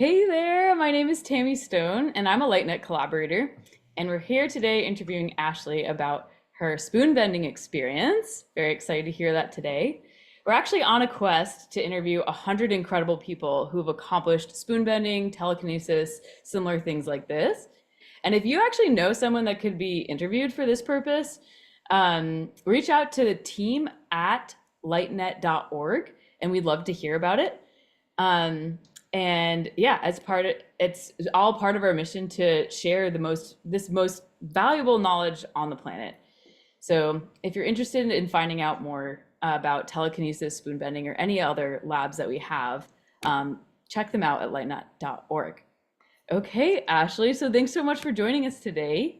Hey there, my name is Tammy Stone, and I'm a LightNet collaborator. And we're here today interviewing Ashley about her spoon bending experience. Very excited to hear that today. We're actually on a quest to interview 100 incredible people who've accomplished spoon bending, telekinesis, similar things like this. And if you actually know someone that could be interviewed for this purpose, reach out to the team at lightnet.org, and we'd love to hear about it. Um, and yeah, as part of it's all part of our mission to share this most valuable knowledge on the planet. So if you're interested in finding out more about telekinesis, spoon bending, or any other labs that we have, check them out at lightnet.org. Okay, Ashley, so thanks so much for joining us today.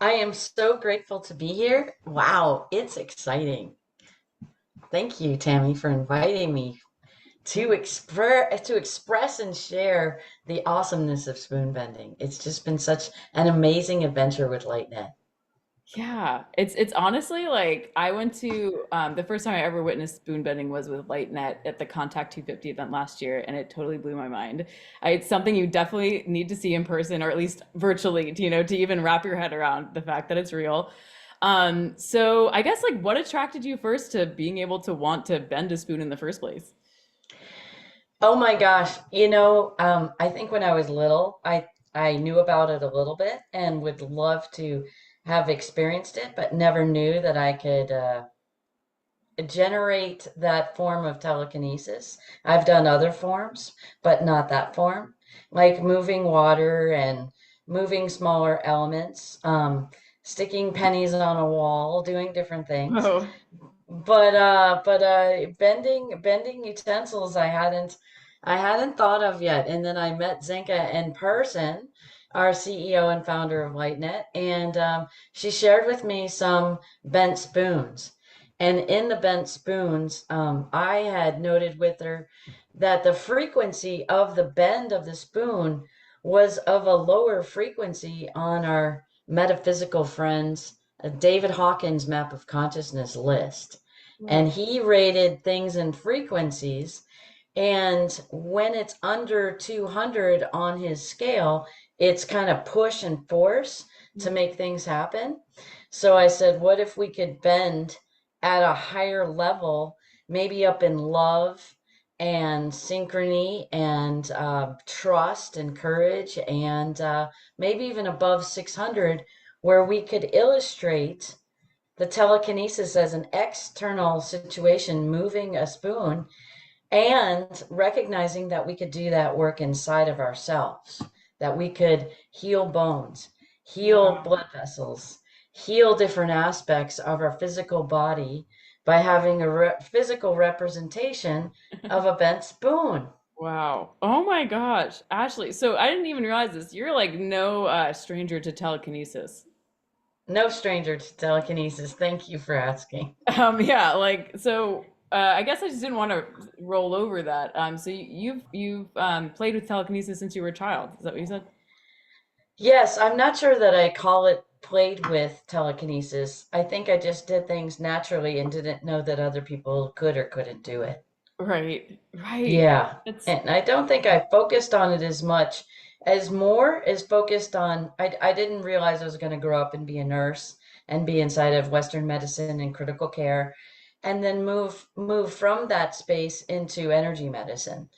I am so grateful to be here. Wow, it's exciting. Thank you, Tammy, for inviting me to express and share the awesomeness of spoon bending. It's just been such an amazing adventure with LightNet. Yeah, it's honestly like I went to the first time I ever witnessed spoon bending was with LightNet at the Contact 250 event last year, and it totally blew my mind. It's something you definitely need to see in person, or at least virtually, to even wrap your head around the fact that it's real. So I guess like what attracted you first to being able to want to bend a spoon in the first place? Oh my gosh, I think when I was little, I knew about it a little bit and would love to have experienced it, but never knew that I could generate that form of telekinesis. I've done other forms, but not that form, like moving water and moving smaller elements, sticking pennies on a wall, doing different things. Oh, But bending utensils I hadn't thought of yet. And then I met Zinka in person, our CEO and founder of LightNet, and she shared with me some bent spoons. And in the bent spoons, I had noted with her that the frequency of the bend of the spoon was of a lower frequency on our metaphysical friends, David Hawkins' map of consciousness list. And wow. he rated things in frequencies. And when it's under 200 on his scale, it's kind of push and force to make things happen. So I said, what if we could bend at a higher level, maybe up in love and synchrony and trust and courage, and maybe even above 600, where we could illustrate the telekinesis as an external situation, moving a spoon, and recognizing that we could do that work inside of ourselves, that we could heal bones, heal Wow. blood vessels, heal different aspects of our physical body by having a physical representation of a bent spoon. Wow. Oh my gosh, Ashley. So I didn't even realize this. You're like no stranger to telekinesis. No stranger to telekinesis. Thank you for asking. Yeah, like so. I guess I just didn't want to roll over that. So you've played with telekinesis since you were a child. Is that what you said? Yes, I'm not sure that I call it played with telekinesis. I think I just did things naturally and didn't know that other people could or couldn't do it. Right. Right. Yeah. It's And I don't think I focused on it as much as more is focused on. I didn't realize I was going to grow up and be a nurse and be inside of Western medicine and critical care and then move from that space into energy medicine.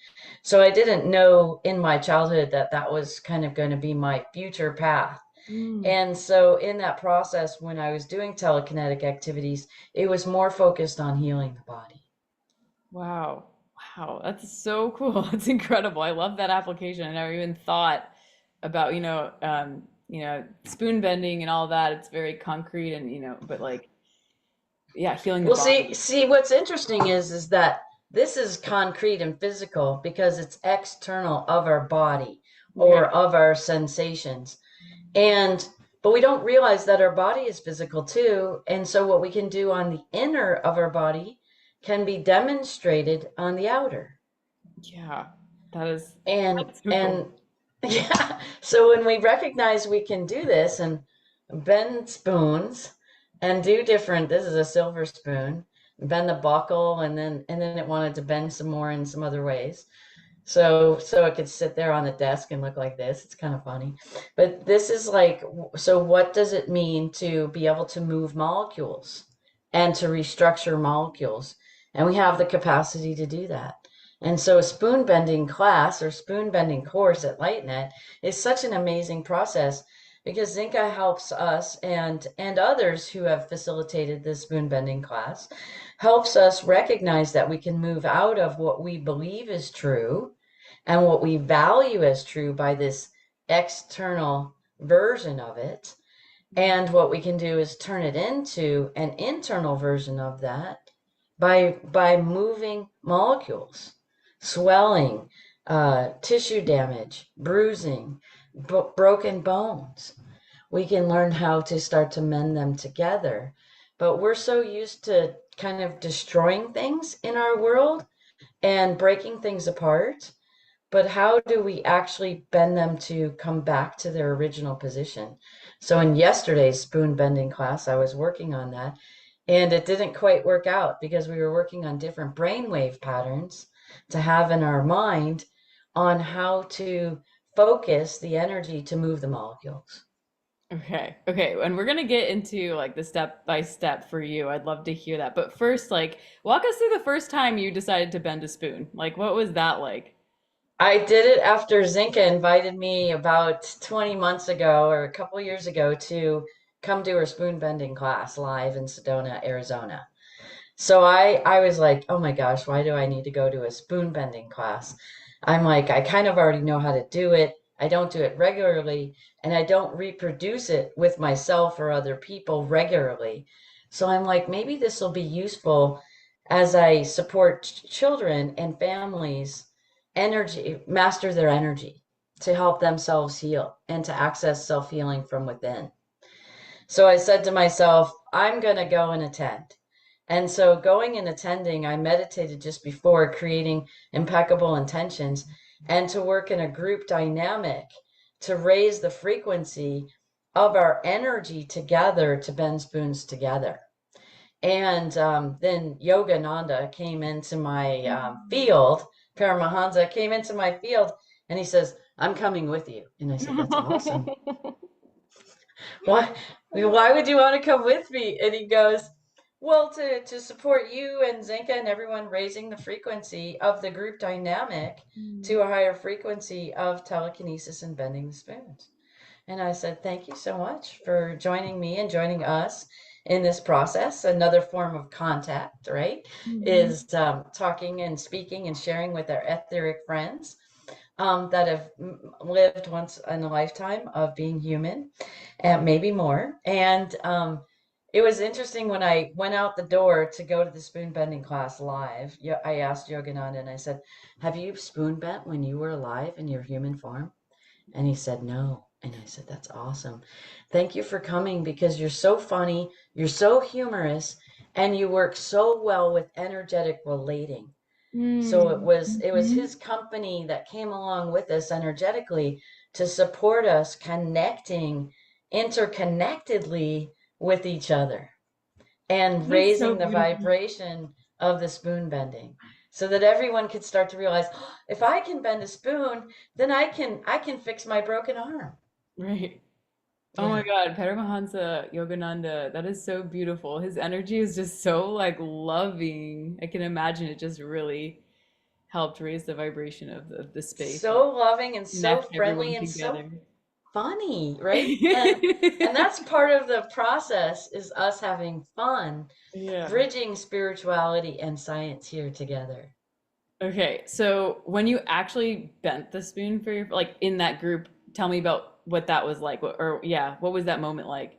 So I didn't know in my childhood that that was kind of going to be my future path. mm, And so in that process, when I was doing telekinetic activities, it was more focused on healing the body. wow. Wow. That's so cool. That's incredible. I love that application. I never even thought about, spoon bending and all that. It's very concrete and, but like, yeah, healing the Well, body. see, what's interesting is that this is concrete and physical because it's external of our body or Yeah. of our sensations. And but we don't realize that our body is physical too. And so what we can do on the inner of our body can be demonstrated on the outer. Yeah. That is And that's so cool. and yeah, so when we recognize we can do this and bend spoons and do different, this is a silver spoon, bend the buckle, and then it wanted to bend some more in some other ways. So it could sit there on the desk and look like this. It's kind of funny. But this is like, so what does it mean to be able to move molecules and to restructure molecules? And we have the capacity to do that. And so a spoon bending class or spoon bending course at LightNet is such an amazing process because Zinka helps us and others who have facilitated this spoon bending class helps us recognize that we can move out of what we believe is true and what we value as true by this external version of it. And what we can do is turn it into an internal version of that by moving molecules, swelling, tissue damage, bruising, broken bones. We can learn how to start to mend them together. But we're so used to kind of destroying things in our world and breaking things apart, but how do we actually bend them to come back to their original position? So in yesterday's spoon bending class, I was working on that, and it didn't quite work out because we were working on different brainwave patterns to have in our mind on how to focus the energy to move the molecules. Okay. Okay. And we're gonna get into like the step by step for you. I'd love to hear that. But first, like, walk us through the first time you decided to bend a spoon. Like, what was that like? I did it after Zinka invited me about 20 months ago or a couple years ago to come to her spoon bending class live in Sedona, Arizona. So I was like, oh my gosh, why do I need to go to a spoon bending class? I'm like, I kind of already know how to do it. I don't do it regularly, and I don't reproduce it with myself or other people regularly. So I'm like, maybe this will be useful as I support children and families energy, master their energy to help themselves heal and to access self-healing from within. So I said to myself, I'm going to go and attend. And so going and attending, I meditated just before creating impeccable intentions and to work in a group dynamic to raise the frequency of our energy together to bend spoons together. And then Yogananda came into my field, Paramahansa came into my field, and he says, I'm coming with you. And I said, that's awesome. Why would you want to come with me? And he goes, well, to support you and Zinka and everyone raising the frequency of the group dynamic to a higher frequency of telekinesis and bending the spoons. And I said, thank you so much for joining me and joining us in this process. Another form of contact, right, Mhm. is talking and speaking and sharing with our etheric friends that have lived once in a lifetime of being human, and maybe more. And it was interesting when I went out the door to go to the spoon bending class live. I asked Yogananda and I said, have you spoon bent when you were alive in your human form? And he said, no. And I said, that's awesome. Thank you for coming because you're so funny, you're so humorous, and you work so well with energetic relating. So it was his Mhm. company that came along with us energetically to support us connecting interconnectedly with each other and That's so raising the beautiful. vibration of the spoon bending so that everyone could start to realize, "Oh, if I can bend a spoon, then I can fix my broken arm." Right. Oh my Yeah. God, Paramahansa Yogananda, that is so beautiful. His energy is just so like loving. I can imagine it just really helped raise the vibration of the space and So loving and so connect friendly everyone and so together. funny, right? And that's part of the process is us having fun, Yeah. bridging spirituality and science here together. Okay, so when you actually bent the spoon for your like in that group, tell me about what that was like. Or yeah, what was that moment like?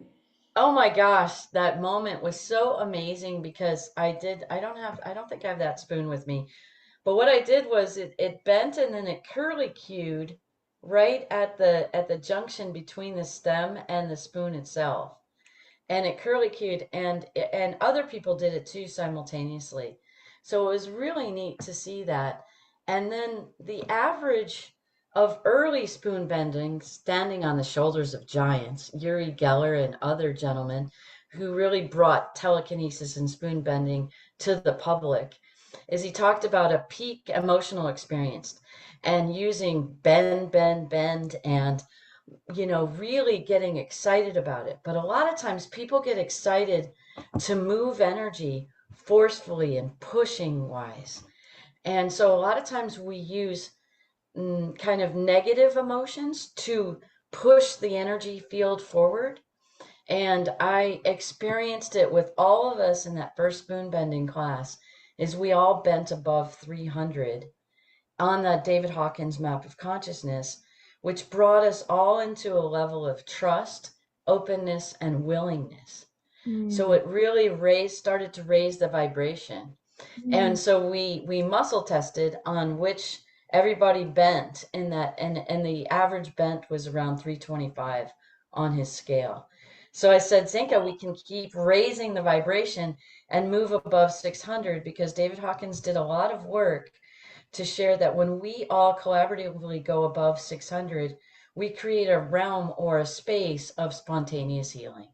Oh my gosh, that moment was so amazing because I don't think I have that spoon with me. But what I did was it bent and then it curly cued right at the junction between the stem and the spoon itself. And it curly cued and other people did it too simultaneously. So it was really neat to see that. And then the average of early spoon bending standing on the shoulders of giants, Uri Geller and other gentlemen who really brought telekinesis and spoon bending to the public. is he talked about a peak emotional experience and using bend, bend, bend, and really getting excited about it. But a lot of times people get excited to move energy forcefully and pushing wise. And so a lot of times we use kind of negative emotions to push the energy field forward. And I experienced it with all of us in that first spoon bending class, is we all bent above 300 on that David Hawkins map of consciousness, which brought us all into a level of trust, openness, and willingness. So Mm, it really started to raise the vibration. mm, And so we muscle tested on which everybody bent in that, and the average bent was around 325 on his scale. So I said, Zinka, we can keep raising the vibration and move above 600, because David Hawkins did a lot of work to share that when we all collaboratively go above 600, we create a realm or a space of spontaneous healing.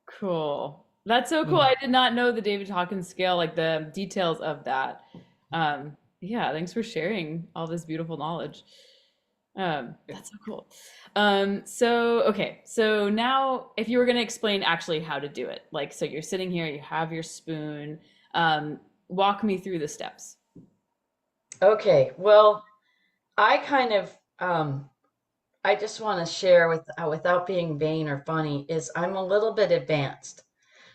cool. That's so cool. Yeah. I did not know the David Hawkins scale, like the details of that. Yeah, thanks for sharing all this beautiful knowledge. That's so cool. Okay, so now if you were going to explain actually how to do it, like, so you're sitting here, you have your spoon, walk me through the steps. Okay. Well, I kind of I just want to share without being vain or funny, is I'm a little bit advanced.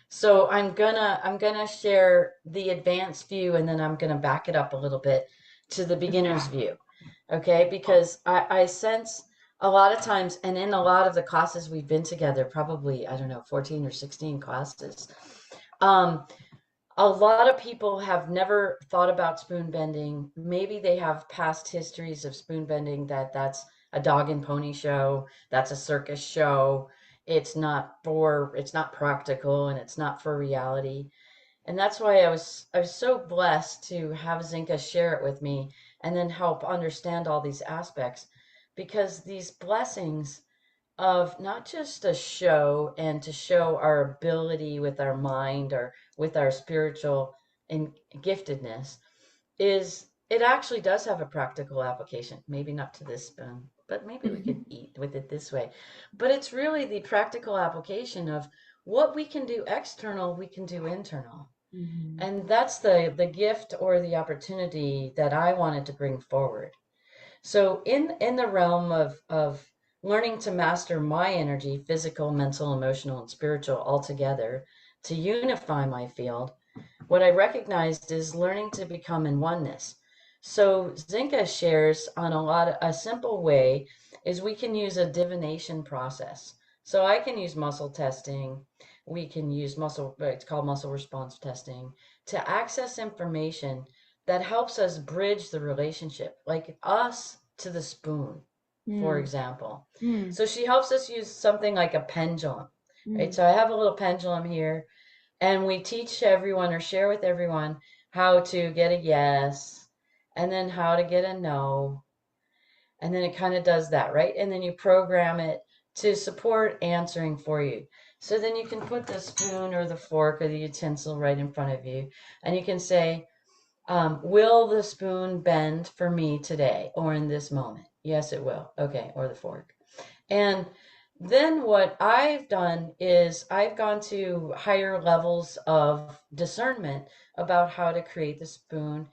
So I'm gonna share the advanced view, and then I'm gonna back it up a little bit to the beginner's view. Okay, because I sense a lot of times, and in a lot of the classes we've been together, probably, I don't know, 14 or 16 classes, um, a lot of people have never thought about spoon bending. Maybe they have past histories of spoon bending, that's a dog and pony show, that's a circus show. It's not practical, and it's not for reality. And that's why I was so blessed to have Zinka share it with me and then help understand all these aspects, because these blessings of not just a show and to show our ability with our mind or with our spiritual and giftedness, is it actually does have a practical application. Maybe not to this spoon, but maybe we could eat with it this way. But it's really the practical application of what we can do external, we can do internal. Mhm. And that's the gift or the opportunity that I wanted to bring forward. So in the realm of learning to master my energy, physical, mental, emotional, and spiritual all together, to unify my field, what I recognized is learning to become in oneness. So Zinka shares on a simple way is we can use a divination process. So I can use muscle testing. We can use it's called muscle response testing, to access information that helps us bridge the relationship, like us to the spoon, for Mm, example. mm, So she helps us use something like a pendulum, right? mm, So I have a little pendulum here, and we teach everyone or share with everyone how to get a yes, and then how to get a no. And then it kind of does that, right? And then you program it to support answering for you. So then you can put the spoon or the fork or the utensil right in front of you, and you can say, will the spoon bend for me today or in this moment? Yes, it will. Okay, or the fork. And then what I've done is I've gone to higher levels of discernment about how to create the spoon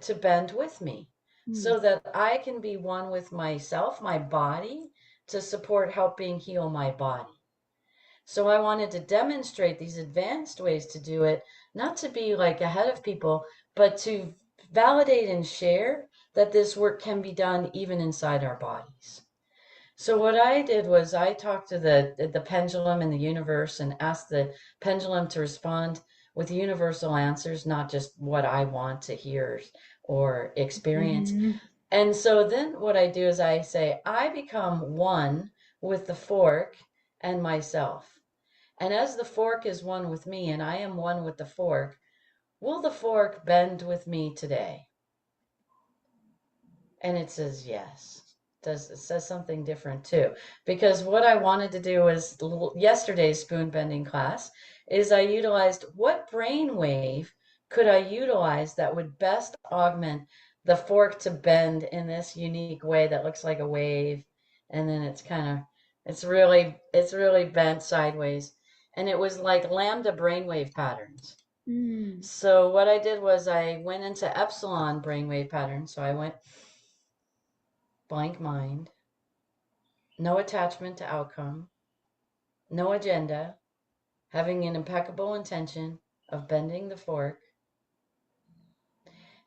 to bend with me, mm, so that I can be one with myself, my body, to support helping heal my body. So I wanted to demonstrate these advanced ways to do it, not to be like ahead of people, but to validate and share that this work can be done even inside our bodies. So what I did was I talked to the pendulum in the universe and asked the pendulum to respond with universal answers, not just what I want to hear or experience. mhm. And so then what I do is I say, I become one with the fork and myself. And as the fork is one with me and I am one with the fork, will the fork bend with me today? And it says yes. It says something different too. Because what I wanted to do was yesterday's spoon bending class is I utilized what brain wave could I utilize that would best augment the fork to bend in this unique way that looks like a wave, and then it's really bent sideways, and it was like lambda brainwave patterns. Mm. So what I did was I went into epsilon brainwave patterns. So I went blank mind, no attachment to outcome, no agenda, having an impeccable intention of bending the fork,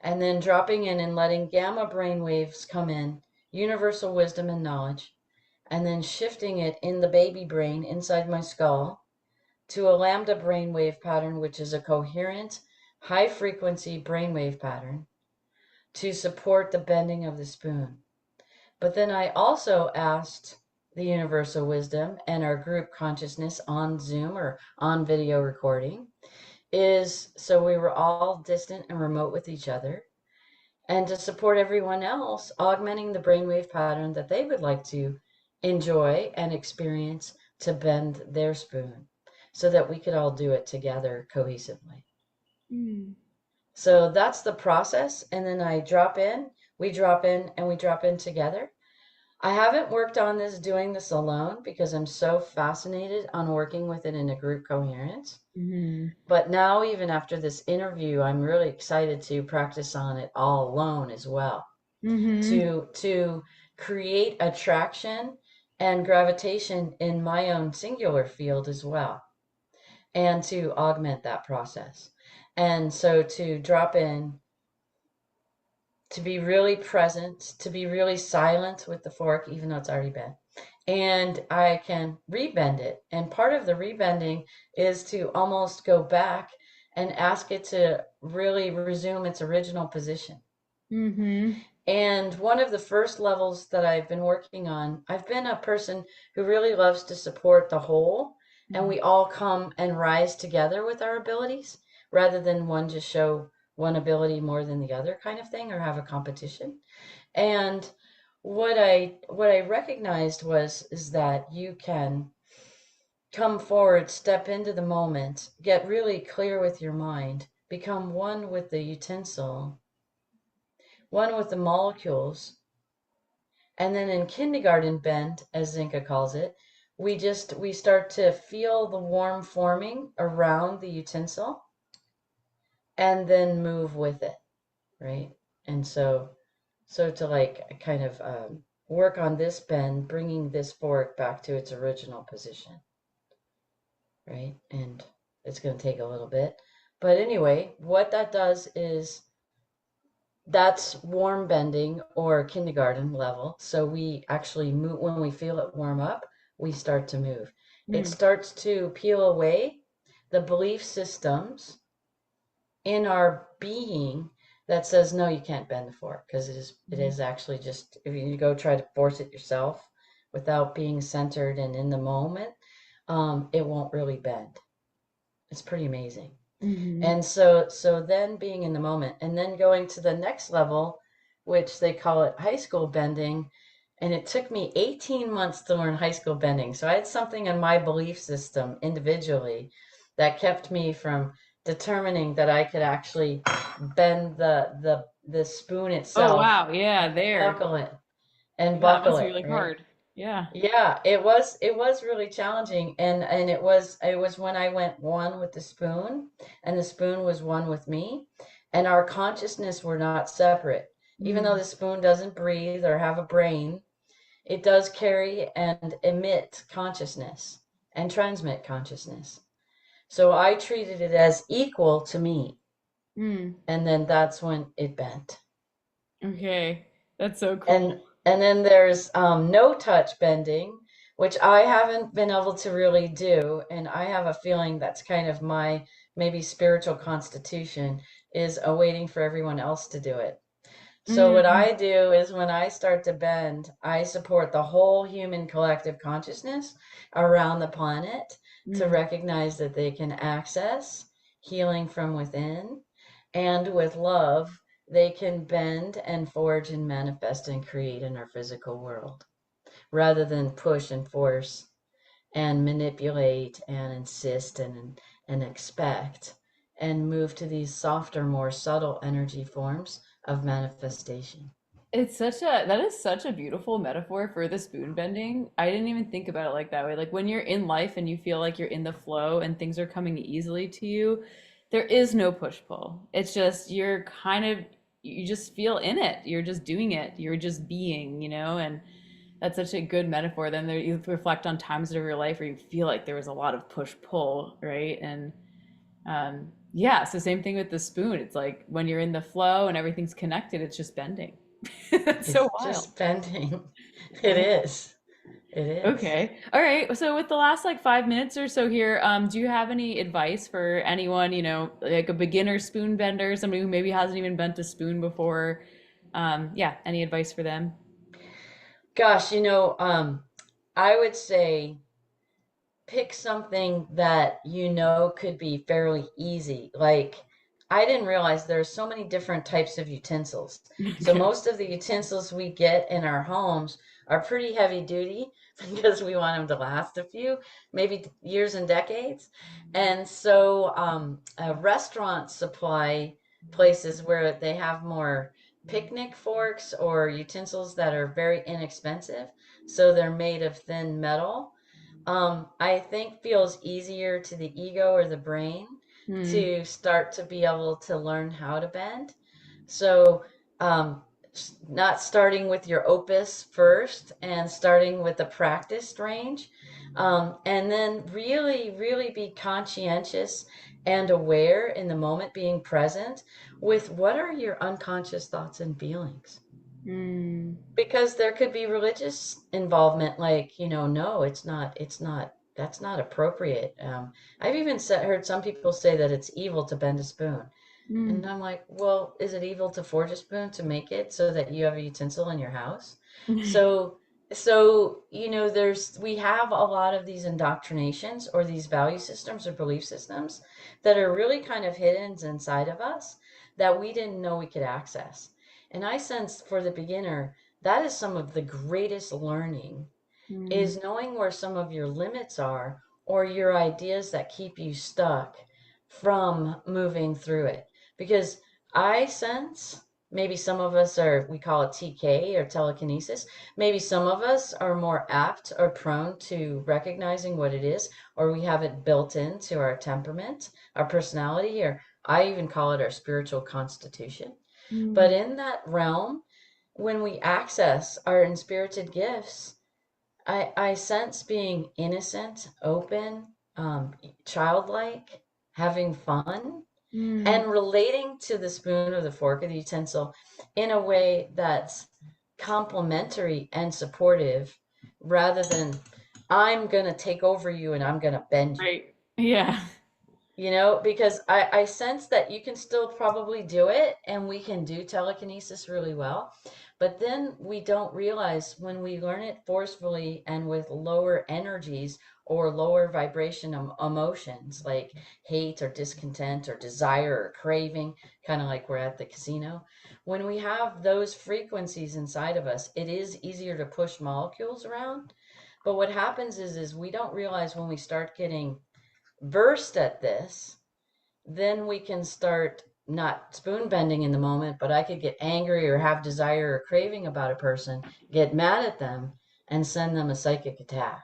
and then dropping in and letting gamma brain waves come in, universal wisdom and knowledge, and then shifting it in the baby brain inside my skull to a lambda brainwave pattern, which is a coherent, high frequency brainwave pattern to support the bending of the spoon. But then I also asked the universal wisdom and our group consciousness on Zoom or on video recording is so we were all distant and remote with each other, and to support everyone else, augmenting the brainwave pattern that they would like to enjoy and experience to bend their spoon so that we could all do it together cohesively. Mm. So that's the process. And then I drop in, we drop in, and we drop in together. I haven't worked on this doing this alone because I'm so fascinated on working with it in a group coherence. Mm-hmm. But now, even after this interview, I'm really excited to practice on it all alone as well. Mm-hmm. To create attraction and gravitation in my own singular field as well, and to augment that process. And so to drop in, to be really present, to be really silent with the fork, even though it's already bent. And I can rebend it. And part of the rebending is to almost go back and ask it to really resume its original position. Mm-hmm. And one of the first levels that I've been working on, I've been a person who really loves to support the whole, and we all come and rise together with our abilities rather than one just show one ability more than the other kind of thing or have a competition. And what I recognized is that you can come forward, step into the moment, get really clear with your mind, become one with the utensil, one with the molecules. And then in kindergarten bend, as Zinka calls it, we start to feel the warm forming around the utensil and then move with it, right? And so to like kind of work on this bend, bringing this fork back to its original position, right? And it's going to take a little bit. But anyway, what that does is that's warm bending or kindergarten level. So we actually move when we feel it warm up, we start to move. It Mm. starts to peel away the belief systems in our being that says, no, you can't bend the fork because it is actually just, if you go try to force it yourself without being centered and in the moment, it won't really bend. It's pretty amazing. Mm-hmm. And so then being in the moment and then going to the next level, which they call it high school bending. And it took me 18 months to learn high school bending. So I had something in my belief system individually that kept me from determining that I could actually bend the spoon Oh itself wow, yeah, and there. buckle it and Yeah, that buckle must be it, really right? hard. Yeah. Yeah, it was really challenging, and it was when I went one with the spoon and the spoon was one with me, and our consciousness were not separate. Even though Mm. the spoon doesn't breathe or have a brain, it does carry and emit consciousness and transmit consciousness. So I treated it as equal to me, Mm. and then that's when it bent. Okay. That's so and cool. and then there's no touch bending, which I haven't been able to really do, and I have a feeling that's kind of my maybe spiritual constitution is awaiting for everyone else to do it. So what Mm. I do is when I start to bend, I support the whole human collective consciousness around the planet to Mm. recognize that they can access healing from within, and with love, they can bend and forge and manifest and create in our physical world rather than push and force and manipulate and insist and expect and move to these softer, more subtle energy forms of manifestation. It's such a that is such a beautiful metaphor for the spoon bending. I didn't even think about it like that way. Like when you're in life and you feel like you're in the flow and things are coming easily to you, there is no push pull. It's just you're kind of you just feel in it. You're just doing it. You're just being, and that's such a good metaphor. Then there, you reflect on times of your life where you feel like there was a lot of push pull, right? And yeah, so same thing with the spoon. It's like when you're in the flow and everything's connected, it's just bending. That's so It's wild. just bending. It Yeah. is. It is. Okay. All right. So with the last like 5 minutes or so here, do you have any advice for anyone, like a beginner spoon bender, somebody who maybe hasn't even bent a spoon before? Yeah, any advice for them? Gosh, I would say pick something that you know could be fairly easy. Like, I didn't realize there's so many different types of utensils. So Okay. most of the utensils we get in our homes are pretty heavy duty because we want them to last a few, maybe years and decades. And so restaurants supply places where they have more picnic forks or utensils that are very inexpensive. So they're made of thin metal. I think feels easier to the ego or the brain Hmm. to start to be able to learn how to bend. So, not starting with your opus first and starting with the practiced range. And then really, really be conscientious and aware in the moment, being present with what are your unconscious thoughts and feelings, Hmm. because there could be religious involvement, like, no, it's not, that's not appropriate. I've even heard some people say that it's evil to bend a spoon, Hmm. and I'm like, well, is it evil to forge a spoon to make it so that you have a utensil in your house? So we have a lot of these indoctrinations or these value systems or belief systems that are really kind of hidden inside of us that we didn't know we could access. And I sense for the beginner, that is some of the greatest learning, Hmm. is knowing where some of your limits are or your ideas that keep you stuck from moving through it. Because I sense maybe some of us are, we call it TK or telekinesis. Maybe some of us are more apt or prone to recognizing what it is, or we have it built into our temperament, our personality, or I even call it our spiritual constitution. But Hmm. in that realm, when we access our inspirited gifts, I sense being innocent, open, childlike, having fun, Hmm. and relating to the spoon or the fork or the utensil in a way that's complementary and supportive, rather than I'm going to take over you and I'm going to bend you. Right. Yeah. Because I sense that you can still probably do it and we can do telekinesis really well. But then we don't realize when we learn it forcefully and with lower energies or lower vibration emotions like hate or discontent or desire or craving, kind of like we're at the casino. When we have those frequencies inside of us, it is easier to push molecules around. But what happens is we don't realize when we start getting versed at this, then we can start not spoon bending in the moment, but I could get angry or have desire or craving about a person, get mad at them, and send them a psychic attack.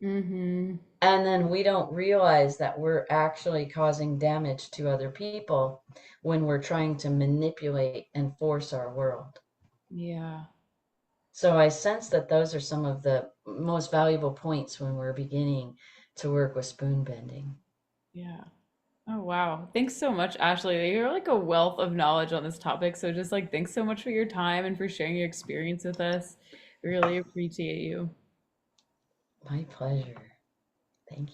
Mm-hmm. And then we don't realize that we're actually causing damage to other people when we're trying to manipulate and force our world. Yeah. So I sense that those are some of the most valuable points when we're beginning to work with spoon bending. Yeah. Oh, wow. Thanks so much, Ashley. You're like a wealth of knowledge on this topic. So just like thanks so much for your time and for sharing your experience with us. Really appreciate you. My pleasure. Thank you.